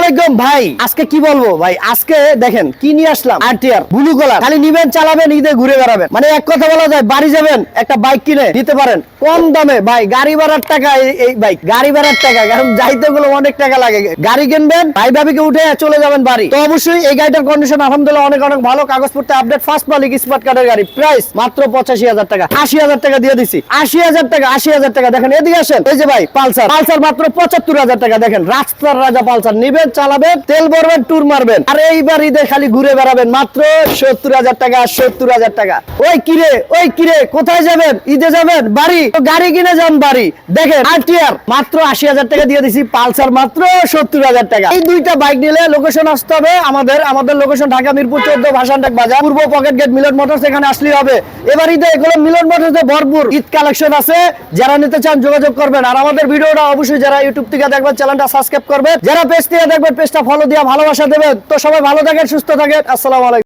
আলাইকুম ভাই। আজকে কি বলবো ভাই, আজকে দেখেন কি নিয়ে আসলাম, আরটিআর ব্লু কালার। খালি নিবেন, চালাবেন, ঈদে ঘুরে বেড়াবেন। মানে এক কথা বলা যায়, বাড়ি যাবেন একটা বাইক কিনে দিতে পারেন কম দামে। ভাই গাড়ি ভাড়ার টাকা, এই বাইক গাড়ি ভাড়ার টাকা, কারণ যাইতে গুলো অনেক টাকা লাগে। গাড়ি কিনবেন, ভাই ভাবিকে উঠে চলে যাবেন বাড়ি। তো অবশ্যই এই গাড়িটার কন্ডিশন আলহামদুলিল্লাহ অনেক অনেক ভালো। কাগজপত্র আপডেট, ফার্স্ট মালিক, স্মার্ট কার্ডের গাড়ি। প্রাইস মাত্র 85,000 টাকা। 80,000 টাকা দিয়ে দিছি। 80,000 টাকা, 80,000 টাকা। দেখেন এদিকে আসেন, এই যে ভাই পালসার মাত্র 75,000 টাকা। দেখেন রাস্তার রাজা পালসার। নিবেন, চালাবেন, তেল ভরবেন, ট্যুর মারবেন, আর এইবার ঈদে খালি ঘুরে বেড়াবেন। মাত্র 70,000 টাকা। 70,000 টাকা। ওই কিরে কোথায় যাবেন? ঈদে যাবেন বাড়ি? তো গাড়ি কিনে যান বাড়ি। দেখেন আরটিআর মাত্র 80,000 টাকা দিয়ে দিছি, পালসার মাত্র 70,000 টাকা। এই দুইটা বাইক নিলে লোকেশন আসতে হবে আমাদের লোকেশন ঢাকা মিরপুর 14 ভাসানটাক বাজার, পূর্ব পকেট গেট, মিলন মোটরস। এখানে আসলেই হবে। এবার ঈদে এগুলো মিলন মোটরসে ভরপুর ঈদ কালেকশন আছে। যারা নিতে চান যোগাযোগ করবেন। আর আমাদের ভিডিওটা অবশ্যই যারা ইউটিউব থেকে দেখবেন চ্যানেলটা সাবস্ক্রাইব করবেন, যারা পেজ থেকে দেখবেন পেজটা ফলো দিয়ে ভালোবাসা দেবেন। তো সবাই ভালো থাকেন, সুস্থ থাকেন। আসসালামু আলাইকুম।